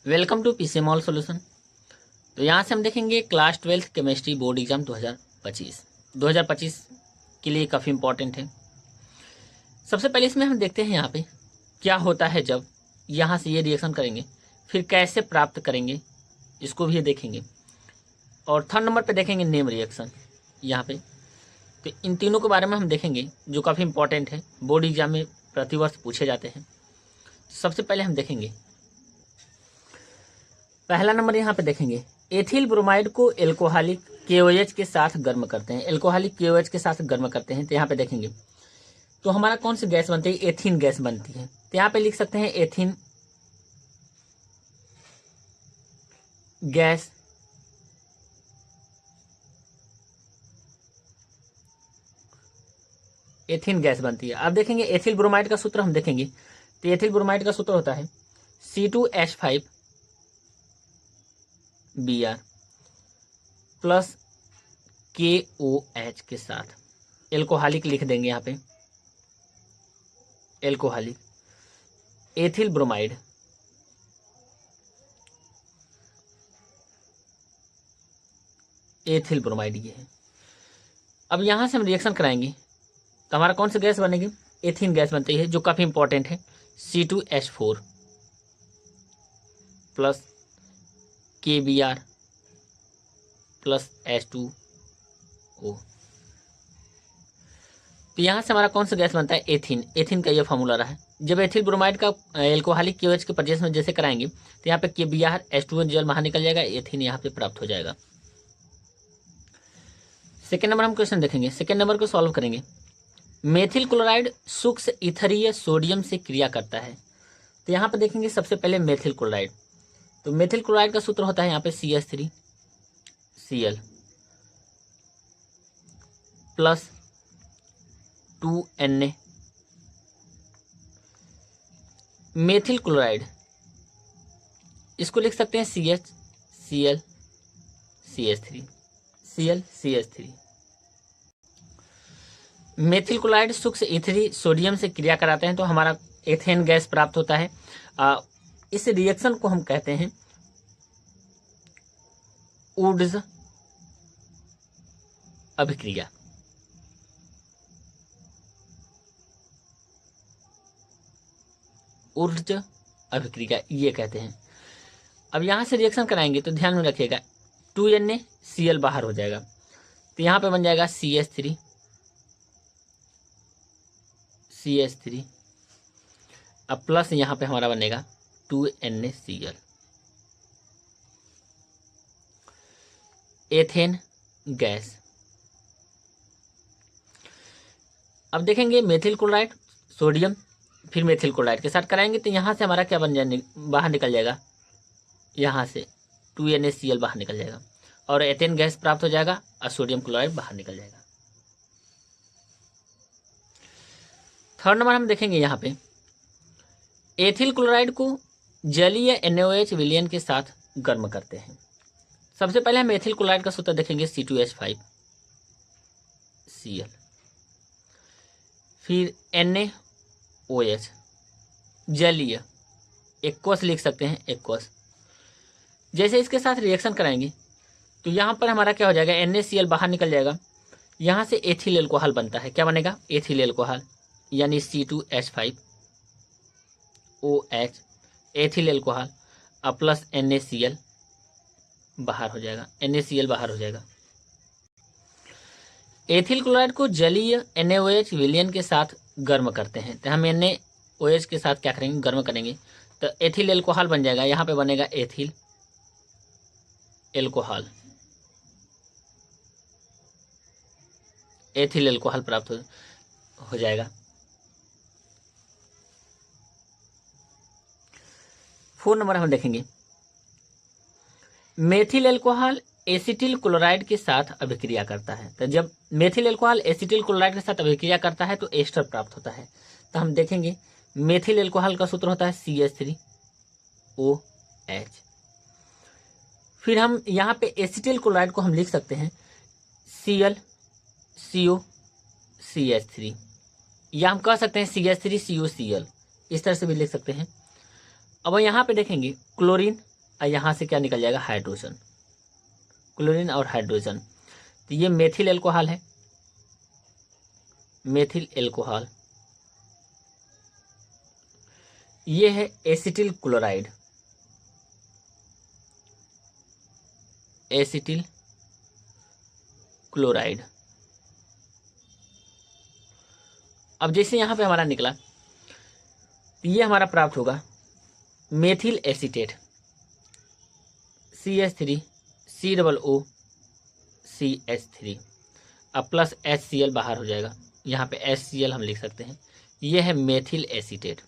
Welcome to पीसीएमऑल solution. तो यहाँ से हम देखेंगे क्लास 12 केमिस्ट्री बोर्ड एग्जाम 2025 के लिए काफ़ी इंपॉर्टेंट है। सबसे पहले इसमें हम देखते हैं यहाँ पे क्या होता है जब यहाँ से ये रिएक्शन करेंगे, फिर कैसे प्राप्त करेंगे इसको भी देखेंगे। और थर्ड नंबर पे देखेंगे नेम रिएक्शन यहाँ पे। तो इन तीनों के बारे में हम देखेंगे जो काफ़ी इंपॉर्टेंट है, बोर्ड एग्जाम में प्रतिवर्ष पूछे जाते हैं। सबसे पहले हम देखेंगे पहला नंबर यहाँ पे देखेंगे एथिल ब्रोमाइड को एल्कोहलिक KOH के साथ गर्म करते हैं। एल्कोहलिक KOH के साथ गर्म करते हैं तो यहाँ पे देखेंगे तो हमारा कौन सी गैस बनती है, एथिन गैस बनती है। तो यहाँ पे लिख सकते हैं एथिन गैस एथिन गैस बनती है। अब देखेंगे एथिल ब्रोमाइड का सूत्र हम देखेंगे तो एथिल ब्रोमाइड का सूत्र होता है C2H5 Br प्लस KOH के साथ एल्कोहलिक लिख देंगे यहाँ पे, alcoholic ethyl bromide ethyl bromide ये है। अब यहाँ से हम रिएक्शन कराएंगे तो हमारा कौन सी गैस बनेगी, एथिन गैस बनती है जो काफ़ी इंपॉर्टेंट है। C2H4 plus KBr plus H2O। तो यहाँ से हमारा कौन सा गैस बनता है, एथिन। एथिन का ये फॉर्मूला रहा है। जब एथिल ब्रोमाइड का एल्कोहलिक KOH के परचेस में जैसे कराएंगे तो यहाँ पे KBr H2O जल बाहर निकल जाएगा, एथिन यहाँ पे प्राप्त हो जाएगा। सेकेंड नंबर हम क्वेश्चन देखेंगे, सेकेंड नंबर को सॉल्व करेंगे। मेथिल क्लोराइड सूक्ष्म ईथरीय सोडियम से क्रिया करता है। तो यहाँ पे देखेंगे सबसे पहले मेथिल क्लोराइड। तो मेथिल क्लोराइड का सूत्र होता है यहाँ पे CH3Cl plus 2Na। Methyl chloride इसको लिख सकते हैं CH3 मेथिल क्लोराइड सूक्ष्म ईथरी सोडियम से क्रिया कराते हैं तो हमारा एथेन गैस प्राप्त होता है। इस रिएक्शन को हम कहते हैं वुड्स अभिक्रिया। वुड्स अभिक्रिया ये कहते हैं। अब यहाँ से रिएक्शन कराएंगे तो ध्यान में रखिएगा 2NaCl बाहर हो जाएगा तो यहाँ पे बन जाएगा CH3 अब प्लस यहाँ पे हमारा बनेगा 2NaCl एथेन गैस। अब देखेंगे मेथिल क्लोराइड सोडियम फिर मेथिल क्लोराइड के साथ कराएंगे तो यहाँ से हमारा क्या बन जाए, बाहर निकल जाएगा, यहाँ से 2NaCl बाहर निकल जाएगा और एथेन गैस प्राप्त हो जाएगा और सोडियम क्लोराइड बाहर निकल जाएगा। थर्ड नंबर हम देखेंगे यहाँ पे एथिल क्लोराइड को जलीय NaOH विलयन के साथ गर्म करते हैं। सबसे पहले हम एथिल क्लोराइड का सूत्र देखेंगे C2H5Cl फिर NaOH जलीय एक्वस लिख सकते हैं, एक्वस। जैसे इसके साथ रिएक्शन कराएंगे तो यहाँ पर हमारा क्या हो जाएगा, NaCl बाहर निकल जाएगा, यहाँ से एथिल एल्कोहल बनता है। क्या बनेगा, एथिल एल्कोहल यानी C2H5OH एथिल एल्कोहल और प्लस NaCl बाहर हो जाएगा, NaCl बाहर हो जाएगा। एथिल क्लोराइड को जलीय NaOH विलयन के साथ गर्म करते हैं तो हम NaOH के साथ क्या करेंगे, गर्म करेंगे तो एथिल एल्कोहल बन जाएगा। यहाँ पे बनेगा एथिल एल्कोहल, एथिल एल्कोहल प्राप्त हो जाएगा। फोर नंबर हम देखेंगे मेथिल एल्कोहल एसिटिल क्लोराइड के साथ अभिक्रिया करता है। तो जब मेथिल एल्कोहल एसिटिल क्लोराइड के साथ अभिक्रिया करता है तो एस्टर प्राप्त होता है। तो हम देखेंगे मेथिल एल्कोहल का सूत्र होता है CH3OH। फिर हम यहाँ पे एसिटिल क्लोराइड को हम लिख सकते हैं ClCOCH3 या हम कह सकते हैं CH3COCl, इस तरह से भी लिख सकते हैं। अब यहाँ पे देखेंगे क्लोरीन और यहाँ से क्या निकल जाएगा, हाइड्रोजन, क्लोरीन और हाइड्रोजन। तो ये मेथिल एल्कोहल है, मेथिल एल्कोहल। ये है एसिटिल क्लोराइड, एसिटिल क्लोराइड। अब जैसे यहाँ पे हमारा निकला, तो ये हमारा प्राप्त होगा मेथिल एसीटेट, CH3 COOCH3, अब प्लस HCl बाहर हो जाएगा, यहाँ पे HCl हम लिख सकते हैं। ये है मेथिल एसीटेट।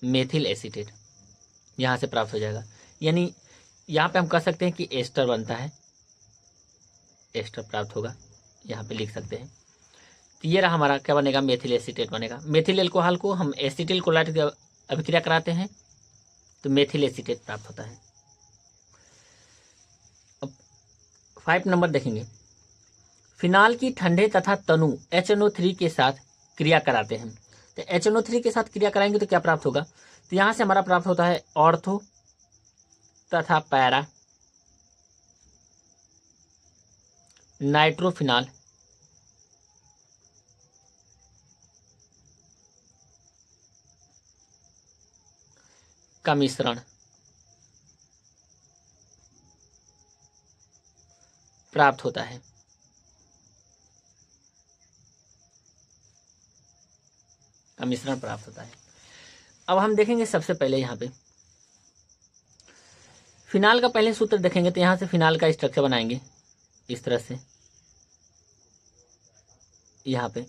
मेथिल एसीटेट यहाँ से प्राप्त हो जाएगा, यानी यहाँ पे हम कह सकते हैं कि एस्टर बनता है, एस्टर प्राप्त होगा, यहाँ पे लिख सकते हैं। तो ये रहा हमारा, क्या बनेगा, मेथिल एसीटेट बनेगा। मेथिल एल्कोहल को हम एसिटिल क्लोराइड की अभिक्रिया कराते हैं तो मेथिल एसीटेट प्राप्त होता है। अब 5 नंबर देखेंगे, फिनाल की ठंडे तथा तनु HNO3 के साथ क्रिया कराते हैं। तो HNO3 के साथ क्रिया कराएंगे तो क्या प्राप्त होगा, तो यहाँ से हमारा प्राप्त होता है ऑर्थो तथा पैरा नाइट्रोफिनाल का मिश्रण प्राप्त होता है। का मिश्रण प्राप्त होता है। अब हम देखेंगे सबसे पहले यहाँ पे फिनाल का पहले सूत्र देखेंगे, तो यहाँ से फिनाल का स्ट्रक्चर बनाएंगे इस तरह से, यहाँ पे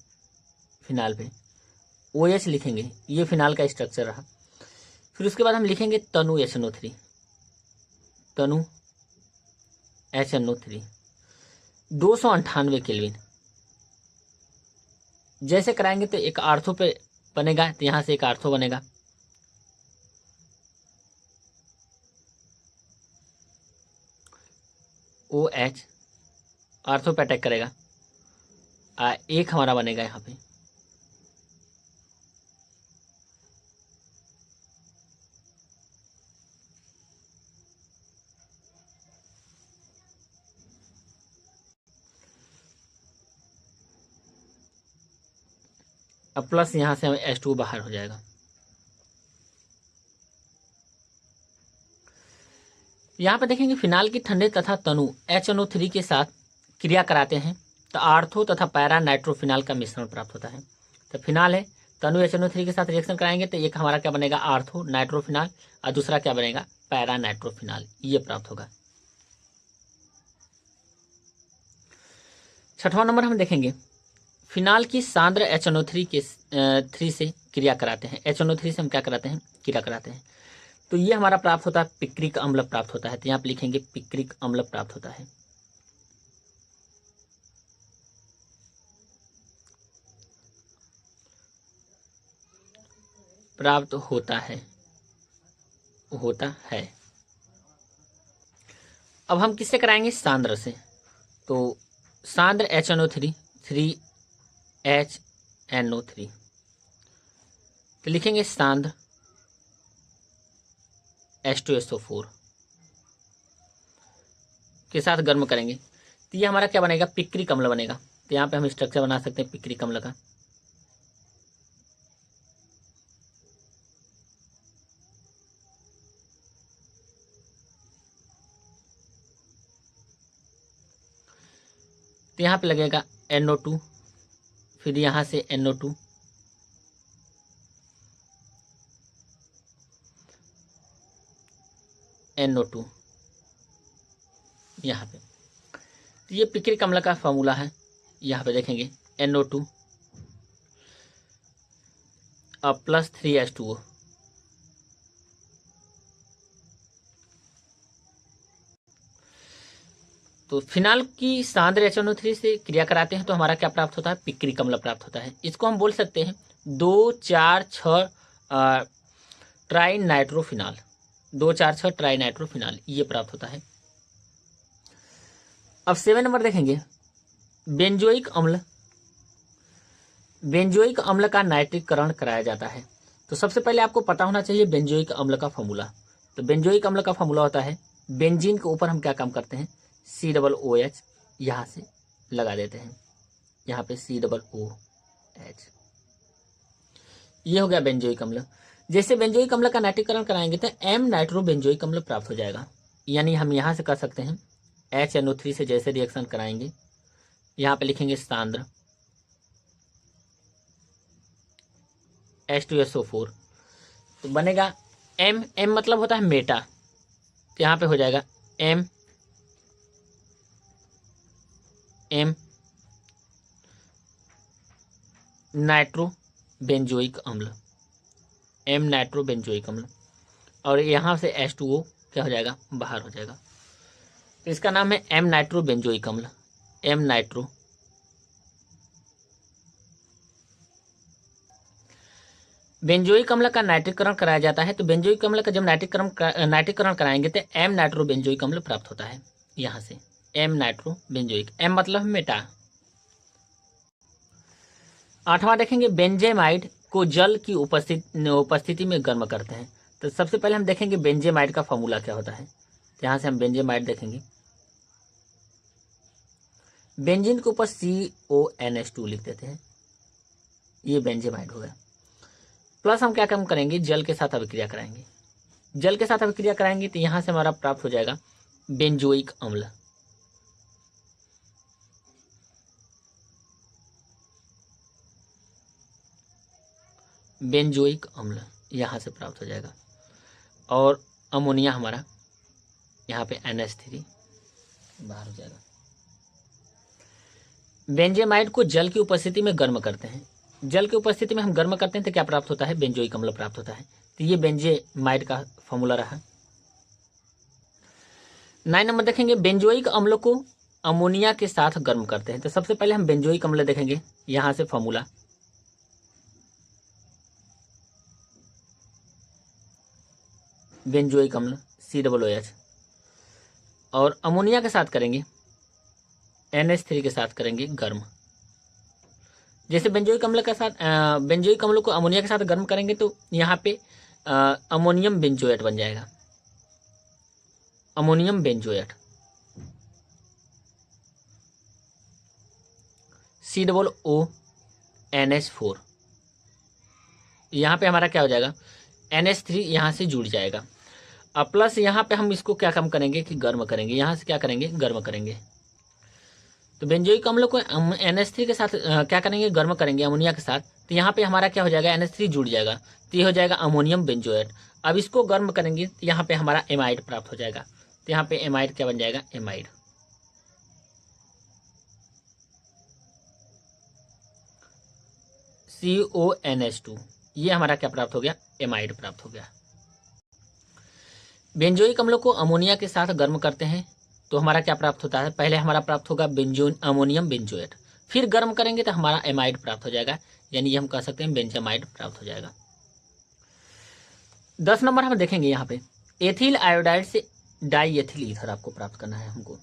फिनाल पे OH लिखेंगे, ये फिनाल का स्ट्रक्चर रहा। फिर उसके बाद हम लिखेंगे तनु HNO3, तनु HNO3 298 केल्विन। जैसे कराएंगे तो एक आर्थो पे बनेगा, तो यहाँ से एक आर्थो बनेगा, OH आर्थो पे अटैक करेगा, एक हमारा बनेगा यहाँ पे अब प्लस, यहाँ से हमें H2 बाहर हो जाएगा। यहाँ पे देखेंगे फिनाल की ठंडे तथा तनु HNO3 के साथ क्रिया कराते हैं तो आर्थो तथा पैरा नाइट्रोफिनाल का मिश्रण प्राप्त होता है। तो फिनाल है, तनु HNO3 के साथ रिएक्शन कराएंगे तो एक हमारा क्या बनेगा, आर्थो नाइट्रोफिनाल, और दूसरा क्या बनेगा, पैरा नाइट्रोफिनाल, ये प्राप्त होगा। 6वां नंबर हम देखेंगे, फिनाल की सांद्र HNO3 के 3 से क्रिया कराते हैं। HNO3 से हम क्या कराते हैं, क्रिया कराते हैं, तो ये हमारा प्राप्त होता है पिक्रिक अम्ल प्राप्त होता है। तो यहाँ पे लिखेंगे पिक्रिक अम्ल प्राप्त होता है। प्राप्त होता है, होता है। अब हम किससे कराएंगे, सांद्र से। तो सांद्र HNO3 3HNO3, तो लिखेंगे सांद्र H2SO4 के साथ गर्म करेंगे तो ये हमारा क्या बनेगा, पिक्रिक अम्ल बनेगा। तो यहाँ पे हम स्ट्रक्चर बना सकते हैं पिक्रिक अम्ल का। तो यहाँ पे लगेगा NO2, फिर यहाँ से NO2, NO2 यहाँ पे। तो ये पिक्रिक अम्ल का फॉर्मूला है, यहाँ पे देखेंगे NO2 अब प्लस 3H2O। तो फिनाल की सांद्र HNO3 से क्रिया कराते हैं तो हमारा क्या प्राप्त होता है, पिक्रिक अम्ल प्राप्त होता है। इसको हम बोल सकते हैं 2,4,6 ट्राई नाइट्रोफिनाल, 2,4,6 ट्राई नाइट्रोफिनाल, ये प्राप्त होता है। अब 7 नंबर देखेंगे, बेंजोइक अम्ल बेंजोइक अम्ल का नाइट्रीकरण कराया जाता है। तो सबसे पहले आपको पता होना चाहिए बेंजोइक अम्ल का फॉर्मूला। तो बेंजोइक अम्ल का फॉर्मूला होता है, बेंजीन के ऊपर हम क्या काम करते हैं, COOH यहाँ से लगा देते हैं, यहाँ पे COOH, ये हो गया बेंजोइक अम्ल। जैसे बेंजोइक अम्ल का नाइट्रीकरण कराएंगे तो M नाइट्रो बेंजोइक अम्ल प्राप्त हो जाएगा। यानी हम यहाँ से कर सकते हैं HNO3 से जैसे रिएक्शन कराएंगे, यहाँ पे लिखेंगे सांद्र H2SO4, तो बनेगा M मतलब होता है मेटा, तो यहाँ पे हो जाएगा M नाइट्रो बेंजोइक अम्ल, M नाइट्रो बेंजोइक अम्ल, और यहाँ से H2O क्या हो जाएगा, बाहर हो जाएगा। तो इसका नाम है M नाइट्रो बेंजोइक अम्ल, M नाइट्रो बेंजोइक अम्ल का नाइट्रीकरण कराया जाता है। तो बेंजोइक अम्ल का जब नाइट्रीकरण कराएंगे तो M नाइट्रो बेंजोइक अम्ल प्राप्त होता है। यहाँ से M नाइट्रो बेंजोइक, M मतलब मेटा। 8वां देखेंगे, बेंजेमाइड को जल की उपस्थिति में गर्म करते हैं। तो सबसे पहले हम देखेंगे बेंजेमाइड का फॉर्मूला क्या होता है। तो यहाँ से हम बेंजेमाइड देखेंगे, बेंजीन के ऊपर CONH2 लिख देते हैं, ये बेंजेमाइड हो गया। प्लस हम क्या काम करेंगे, जल के साथ अभिक्रिया कराएंगे। जल के साथ अभिक्रिया कराएंगे तो यहाँ से हमारा प्राप्त हो जाएगा बेंजोइक अम्ल, बेंजोइक अम्ल यहाँ से प्राप्त हो जाएगा। और अमोनिया हमारा यहाँ पे NH3 बाहर हो जाएगा। बेंजेमाइड को जल की उपस्थिति में गर्म करते हैं। जल की उपस्थिति में हम गर्म करते हैं तो क्या प्राप्त होता है, बेंजोइक अम्ल प्राप्त होता है। तो ये बेंजेमाइड का फॉर्मूला रहा। 9 नंबर देखेंगे, बेंजोइक अम्ल को अमोनिया के साथ गर्म करते हैं। तो सबसे पहले हम बेंजोइक अम्ल देखेंगे, यहाँ से फॉर्मूला बेंजोइक अम्ल COOH, और अमोनिया के साथ करेंगे NH3 के साथ करेंगे गर्म। जैसे बेंजोइक अम्ल के साथ बेंजोइक अम्ल को अमोनिया के साथ गर्म करेंगे तो यहाँ पे अमोनियम बेंजोएट बन जाएगा, अमोनियम बेंजोएट, COONH4। यहाँ पे हमारा क्या हो जाएगा, NH3 यहाँ से जुड़ जाएगा। अब प्लस यहाँ पे हम इसको क्या काम करेंगे कि गर्म करेंगे, यहाँ से क्या करेंगे, गर्म करेंगे। तो बेंजोइक अम्ल को NH3 के साथ क्या करेंगे, गर्म करेंगे अमोनिया के साथ। तो यहाँ पे हमारा क्या हो जाएगा, NH3 जुड़ जाएगा, तो ये हो जाएगा अमोनियम बेंजोएट। अब इसको गर्म करेंगे तो यहाँ पे हमारा एमाइड प्राप्त हो जाएगा। तो यहाँ पे एमाइड क्या बन जाएगा, एमाइड। CONH2, ये हमारा क्या प्राप्त हो गया, एमाइड प्राप्त हो गया। बेंजोइक अम्ल को अमोनिया के साथ गर्म करते हैं तो हमारा क्या प्राप्त होता है, पहले हमारा प्राप्त होगा अमोनियम बेंजोएट, फिर गर्म करेंगे तो हमारा एमाइड प्राप्त हो जाएगा, यानी ये हम कह सकते हैं बेंजामाइड प्राप्त हो जाएगा। 10 नंबर हम देखेंगे, यहाँ पे एथिल आयोडाइड से डाई एथिल ईथर आपको प्राप्त करना है हमको।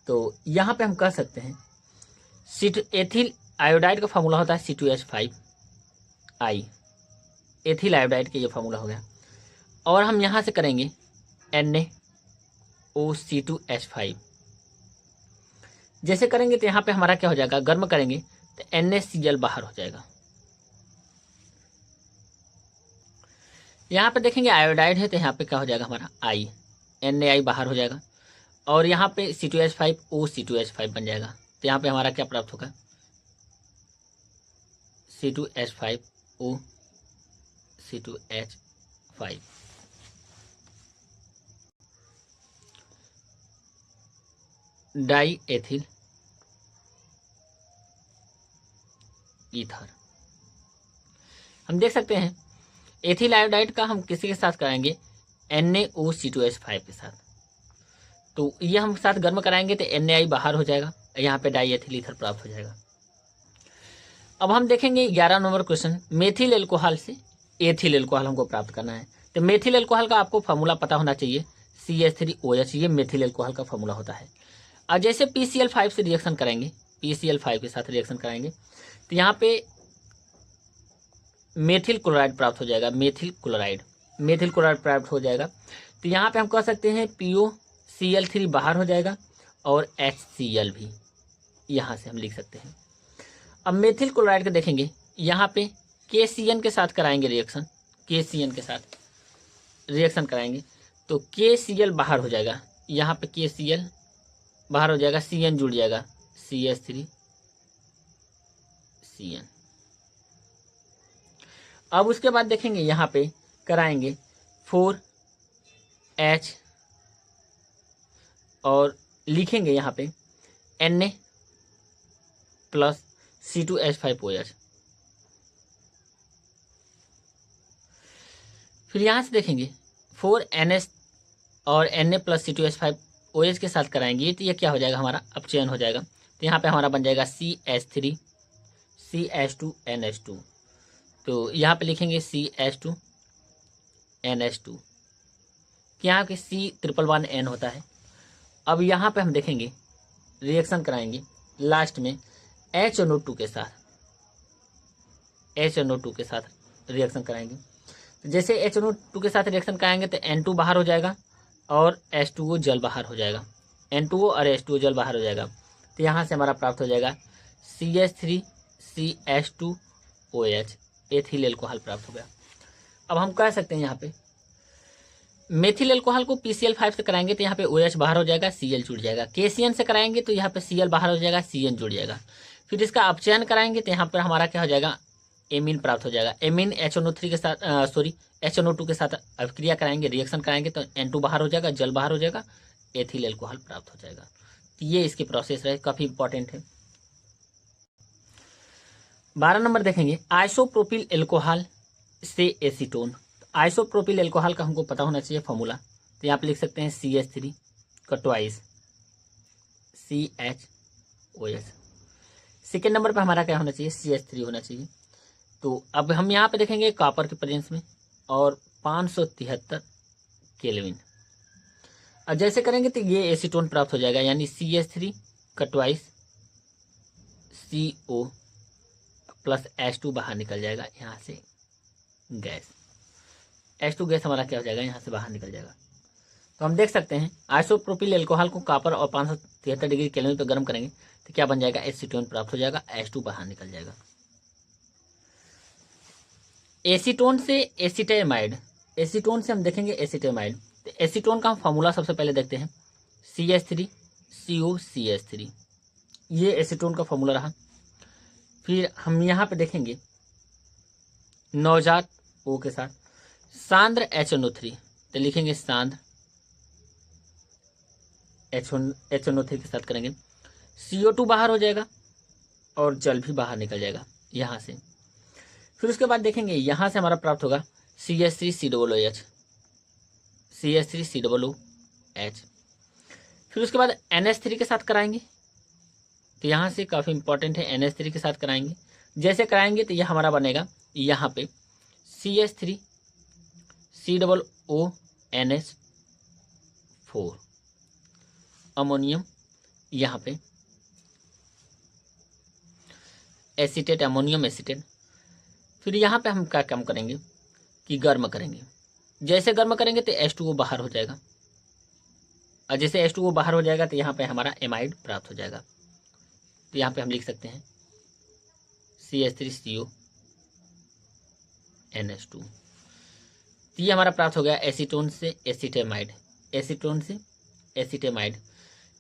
तो यहाँ पे हम कह सकते हैं एथिल आयोडाइड का फॉर्मूला होता है C2H5I, एथिल आयोडाइड का ये फॉर्मूला हो गया। और हम यहाँ से करेंगे NaOC2H5, जैसे करेंगे तो यहाँ पे हमारा क्या हो जाएगा, गर्म करेंगे तो NaCl बाहर हो जाएगा। यहाँ पे देखेंगे आयोडाइड है तो यहाँ पे क्या हो जाएगा हमारा I, NaI बाहर हो जाएगा, और यहाँ पे C2H5OC2H5 बन जाएगा। तो यहाँ पे हमारा क्या प्राप्त होगा, C2H5OC2H5। Die ethyl ether. हम देख सकते हैं एथिल आयोडाइड का हम किसी के साथ कराएंगे, NaOC2H5 के साथ। तो ये हम साथ गर्म कराएंगे तो NaI बाहर हो जाएगा, यहाँ पे डाई एथिल ईथर प्राप्त हो जाएगा। अब हम देखेंगे 11 नंबर क्वेश्चन, मेथिल एल्कोहल से एथिल एल्कोहल हमको प्राप्त करना है। तो मेथिल एल्कोहल का आपको फॉर्मूला पता होना चाहिए, CH3OH, ये मेथिल एल्कोहल का फॉर्मूला होता है। और जैसे PCl5 से रिएक्शन करेंगे, PCl5 के साथ रिएक्शन कराएंगे तो यहाँ पे मेथिल क्लोराइड प्राप्त हो जाएगा, मेथिल क्लोराइड प्राप्त हो जाएगा। तो यहाँ पे हम कह सकते हैं POCl3 बाहर हो जाएगा और HCl भी यहाँ से हम लिख सकते हैं। अब मेथिल क्लोराइड के देखेंगे, यहाँ पे KCN के साथ कराएंगे रिएक्शन, KCN के साथ रिएक्शन कराएंगे तो KCl बाहर हो जाएगा, यहाँ पे KCl बाहर हो जाएगा, CN जुड़ जाएगा, CH3CN। अब उसके बाद देखेंगे यहाँ पे कराएंगे 4H और लिखेंगे यहाँ पे Na प्लस C2H5OH। फिर यहाँ से देखेंगे 4NH और Na प्लस C2H5OH के साथ कराएंगे तो ये क्या हो जाएगा, हमारा अपचयन हो जाएगा। तो यहाँ पे हमारा बन जाएगा CH3CH2NH2। तो यहाँ पे लिखेंगे CH2NH2, यहाँ के C111N होता है। अब यहाँ पे हम देखेंगे रिएक्शन कराएंगे लास्ट में HNO2 के साथ, HNO2 के साथ रिएक्शन कराएंगे। तो जैसे HNO2 के साथ रिएक्शन कराएंगे तो N2 बाहर हो जाएगा और H2O जल बाहर हो जाएगा, N2O और H2O जल बाहर हो जाएगा। तो यहाँ से हमारा प्राप्त हो जाएगा CH3CH2OH, एथिल एल्कोहल प्राप्त हो गया। अब हम कह सकते हैं यहाँ पे मेथिल एल्कोहल को PCl5 से कराएंगे तो यहाँ पे OH बाहर हो जाएगा, Cl जुड़ जाएगा। KCN से कराएंगे तो यहाँ पे Cl बाहर हो जाएगा, CN जुड़ जाएगा। फिर इसका अपचयन कराएंगे तो यहाँ पर हमारा क्या हो जाएगा, एमीन प्राप्त हो जाएगा। एमीन HNO3 के साथ HNO2 के साथ अभिक्रिया कराएंगे, रिएक्शन कराएंगे तो N2 बाहर हो जाएगा, जल बाहर हो जाएगा, एथिल एल्कोहल प्राप्त हो जाएगा। तो ये इसकी प्रोसेस रहे, काफ़ी इंपॉर्टेंट है। 12 नंबर देखेंगे आइसोप्रोपिल एल्कोहल से एसीटोन। आइसोप्रोपिल एल्कोहल का हमको पता होना चाहिए फॉर्मूला, तो यहाँ पे लिख सकते हैं CH3 का ट्वाइस CHOH। सेकेंड नंबर पे हमारा क्या होना चाहिए, CH3 होना चाहिए। तो अब हम यहाँ पे देखेंगे कॉपर के प्रेजेंस में और 573 केल्विन। अब जैसे करेंगे तो ये एसीटोन प्राप्त हो जाएगा, यानी CH3 का ट्वाइस CO प्लस H2 बाहर निकल जाएगा, यहाँ से गैस H2 गैस हमारा क्या हो जाएगा, यहाँ से बाहर निकल जाएगा। तो हम देख सकते हैं आइसोप्रोपिल एल्कोहल को कॉपर और 573 डिग्री केल्विन पर गर्म करेंगे तो क्या बन जाएगा, एसीटोन प्राप्त हो जाएगा, H2 बाहर निकल जाएगा। एसीटोन से एसिटेमाइड, एसीटोन से हम देखेंगे एसिटेमाइड। तो एसीटोन का हम फार्मूला सबसे पहले देखते हैं CH3COCH3, ये एसीटोन का फार्मूला रहा। फिर हम यहाँ पे देखेंगे नवजात O के साथ सांद्र HNO3, तो लिखेंगे सांद्र HNO3 के साथ करेंगे, CO2 बाहर हो जाएगा और जल भी बाहर निकल जाएगा यहाँ से। फिर उसके बाद देखेंगे यहाँ से हमारा प्राप्त होगा CH3COOH, CH3COOH। फिर उसके बाद NH3 के साथ कराएंगे, तो यहाँ से काफ़ी इंपॉर्टेंट है, NH3 के साथ कराएंगे। जैसे कराएंगे तो यह हमारा बनेगा यहाँ पे CH3COONH4 अमोनियम, यहाँ पे एसीटेट, अमोनियम एसीटेट। फिर यहाँ पे हम क्या काम करेंगे कि गर्म करेंगे। जैसे गर्म करेंगे तो H2O बाहर हो जाएगा, और जैसे H2O बाहर हो जाएगा तो यहाँ पे हमारा एमाइड प्राप्त हो जाएगा। तो यहाँ पे हम लिख सकते हैं CH3CONH2। तो ये हमारा प्राप्त हो गया एसीटोन से एसिटेमाइड, एसीटोन से एसिटेमाइड।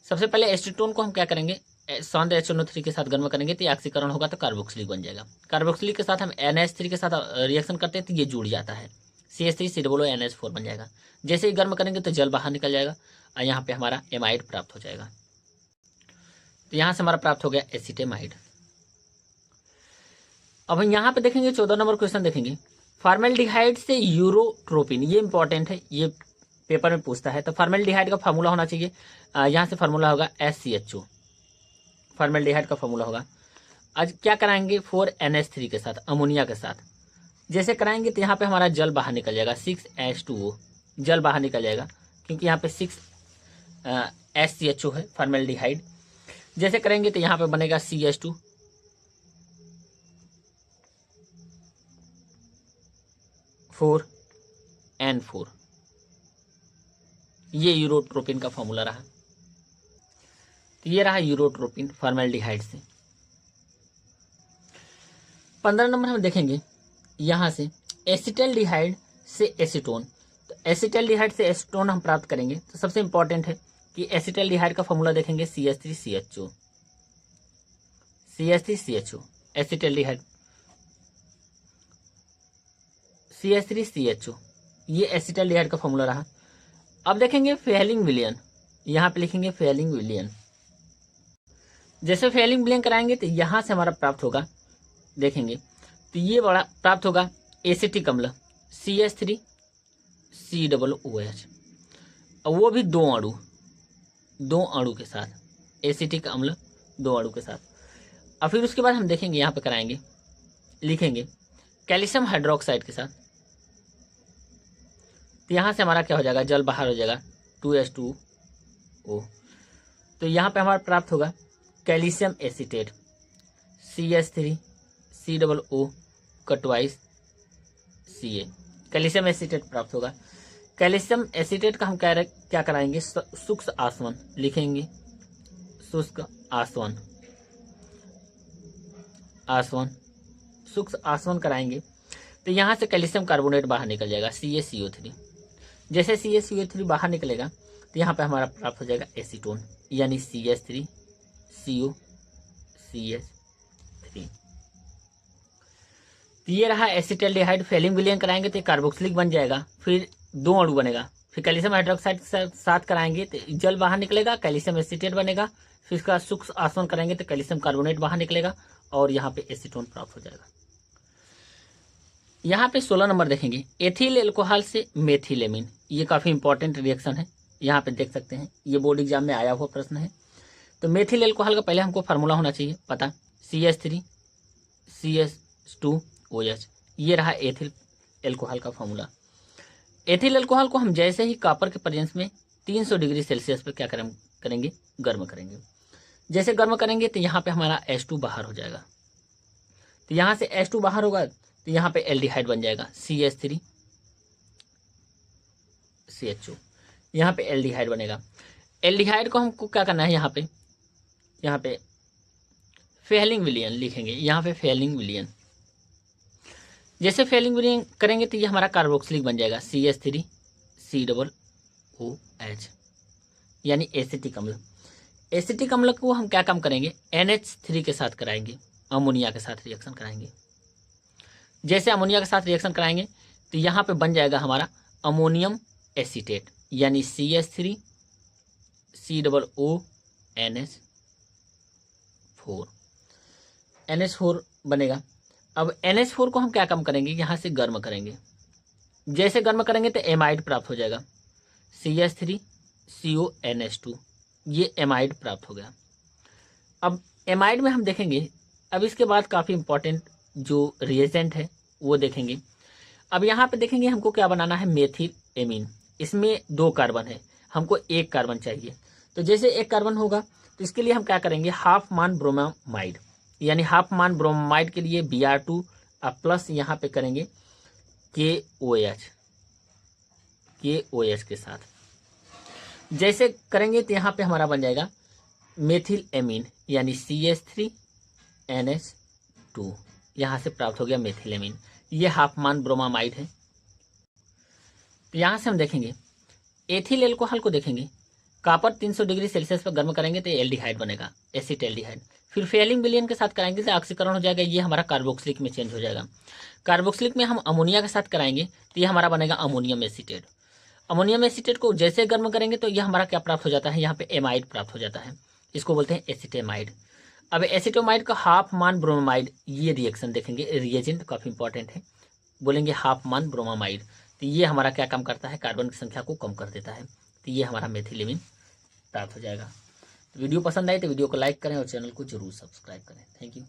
सबसे पहले एसीटोन को हम क्या करेंगे, सांद्र HNO3 के साथ गर्म करेंगे तो ऑक्सीकरण होगा तो कार्बोक्सिलिक बन जाएगा। कार्बोक्सिलिक के साथ हम NH3 के साथ रिएक्शन करते हैं तो ये जुड़ जाता है, CH3COONH4 बन जाएगा। जैसे ही गर्म करेंगे तो जल बाहर निकल जाएगा और यहाँ पे हमारा एमाइड प्राप्त हो जाएगा। तो यहाँ से हमारा प्राप्त हो गया एसिटेमाइड। अब हम यहाँ पे देखेंगे 14 नंबर क्वेश्चन देखेंगे, फॉर्मेल्डिहाइड से यूरोट्रोपिन, ये इंपॉर्टेंट है, ये पेपर में पूछता है। तो फॉर्मेल्डिहाइड का फार्मूला होना चाहिए, यहाँ से फार्मूला होगा SCHO, फॉर्मेल्डिहाइड का फार्मूला होगा। आज क्या कराएंगे 4NH3 के साथ, अमोनिया के साथ। जैसे कराएंगे तो यहाँ पे हमारा जल बाहर निकल जाएगा, 6H2O जल बाहर निकल जाएगा, क्योंकि यहाँ पे 6 SCHO है फॉर्मेल्डिहाइड। जैसे करेंगे तो यहाँ पे बनेगा CH2 4N4, ये यूरोट्रोपिन का फॉर्मूला रहा। तो ये रहा यूरोट्रोपिन फॉर्मेल्डिहाइड से। 15 नंबर हम देखेंगे यहाँ से एसिटल्डिहाइड से एसीटोन। तो एसिटल्डिहाइड से एसीटोन हम प्राप्त करेंगे तो सबसे इंपॉर्टेंट है कि एसिटल्डिहाइड का फॉर्मूला देखेंगे CH3CHO, CH3CHO एसिटल्डिहाइड, CH3CHO ये एसिटल्डिहाइड का फॉर्मूला रहा। अब देखेंगे फेलिंग विलियन, यहाँ पे लिखेंगे फेलिंग विलियन। जैसे फेलिंग विलियन कराएंगे तो यहाँ से हमारा प्राप्त होगा, देखेंगे तो ये बड़ा प्राप्त होगा एसिटिक अम्ल CH3COOH, और वो भी दो अणु के साथ, एसिटिक अम्ल 2 अणु के साथ। और फिर उसके बाद हम देखेंगे यहाँ पे कराएंगे, लिखेंगे कैल्शियम हाइड्रोक्साइड के साथ। तो यहाँ से हमारा क्या हो जाएगा, जल बाहर हो जाएगा 2H2O। तो यहाँ पे हमारा प्राप्त होगा कैल्शियम एसीटेट CH3COO का ट्वाइस Ca, कैल्शियम एसीटेट प्राप्त होगा। कैल्शियम एसीटेट का हम क्या कराएंगे, शुष्क आसवन, लिखेंगे शुष्क आसवन, शुष्क आसवन कराएंगे तो यहाँ से कैल्शियम कार्बोनेट बाहर निकल जाएगा CaCO3। जैसे CaCO3 बाहर निकलेगा तो यहाँ पे हमारा प्राप्त हो जाएगा एसीटोन, यानी CH3COCH3। तो ये रहा एसिटल्डिहाइड। फेलिंग विलियन कराएंगे तो कार्बोक्सिलिक बन जाएगा, फिर 2 अणु बनेगा। फिर कैल्शियम हाइड्रोक्साइड के साथ कराएंगे तो जल बाहर निकलेगा, कैल्शियम एसीटेट बनेगा। फिर इसका शुष्क आसवन कराएंगे तो कैल्शियम कार्बोनेट बाहर निकलेगा और यहाँ पे एसीटोन प्राप्त हो जाएगा। यहाँ पे 16 नंबर देखेंगे एथिल एल्कोहल से मेथिलेमिन। ये काफी इंपॉर्टेंट रिएक्शन है, यहाँ पे देख सकते हैं, ये बोर्ड एग्जाम में आया हुआ प्रश्न है। तो मेथिल एल्कोहल का पहले हमको फार्मूला होना चाहिए पता, CH3CH2OH, ये रहा एथिल एल्कोहल का फार्मूला। एथिल एल्कोहल को हम जैसे ही कॉपर के प्रेजेंस में 300 डिग्री सेल्सियस पर क्या करेंगे, गर्म करेंगे। जैसे गर्म करेंगे तो यहाँ पे हमारा H2 बाहर हो जाएगा। तो यहाँ से H2 बाहर होगा तो यहाँ पे एल्डिहाइड बन जाएगा CH3CHO, यहाँ पे एल्डिहाइड बनेगा। एल्डिहाइड को हमको क्या करना है, यहाँ पे फेलिंग विलियन लिखेंगे, यहाँ पे फेलिंग विलियन। जैसे फेलिंग विलियन करेंगे तो ये हमारा कार्बोक्सिलिक बन जाएगा CH3COOH, यानी एसिटिक अम्ल। एसिटिक अम्ल को हम क्या काम करेंगे, NH3 के साथ कराएंगे, अमोनिया के साथ रिएक्शन कराएंगे। जैसे अमोनिया के साथ रिएक्शन कराएंगे तो यहाँ पे बन जाएगा हमारा अमोनियम एसीटेट, यानी CH3COONH4, NH4 बनेगा। अब NH4 को हम क्या काम करेंगे, यहाँ से गर्म करेंगे। जैसे गर्म करेंगे तो एमाइड प्राप्त हो जाएगा CH3CONH2, ये एमाइड प्राप्त हो गया। अब एमाइड में हम देखेंगे, अब इसके बाद काफ़ी इंपॉर्टेंट जो रिएजेंट है वो देखेंगे। अब यहाँ पे देखेंगे हमको क्या बनाना है, मेथिल एमीन। इसमें 2 कार्बन है, हमको 1 कार्बन चाहिए। तो जैसे 1 कार्बन होगा तो इसके लिए हम क्या करेंगे, हाफ मान ब्रोमामाइड, यानी हाफ मान ब्रोमामाइड के लिए Br2 प्लस यहाँ पे करेंगे KOH के साथ। जैसे करेंगे तो यहाँ पे हमारा बन जाएगा मेथिल एमीन, यानी CH3NH2, यहाँ से प्राप्त हो गया मेथिल एमीन। ये हाफ मान ब्रोमामाइड है। तो यहाँ से हम देखेंगे एथिल एल्कोहल को देखेंगे, कॉपर 300 डिग्री सेल्सियस पर गर्म करेंगे तो एल्डिहाइड बनेगा, एसिटल्डिहाइड। फिर फेलिंग विलियन के साथ कराएंगे तो ऑक्सीकरण हो जाएगा, ये हमारा कार्बोक्सिलिक में चेंज हो जाएगा। कार्बोक्सिलिक में हम अमोनिया के साथ कराएंगे तो ये हमारा बनेगा अमोनियम एसीटेट। अमोनियम एसीटेट को जैसे गर्म करेंगे तो यह हमारा क्या प्राप्त हो जाता है, यहाँ पे एमाइड प्राप्त हो जाता है, इसको बोलते हैं एसिटेमाइड। अब एसिटोमाइड का हाफ मान ब्रोमामाइड, ये रिएक्शन देखेंगे, रिएजेंट काफ़ी इंपॉर्टेंट है, बोलेंगे हाफ मान ब्रोमामाइड। तो ये हमारा क्या काम करता है, कार्बन की संख्या को कम कर देता है। तो ये हमारा मेथिलेमिन प्राप्त हो जाएगा। तो वीडियो पसंद आए तो वीडियो को लाइक करें और चैनल को जरूर सब्सक्राइब करें। Thank you.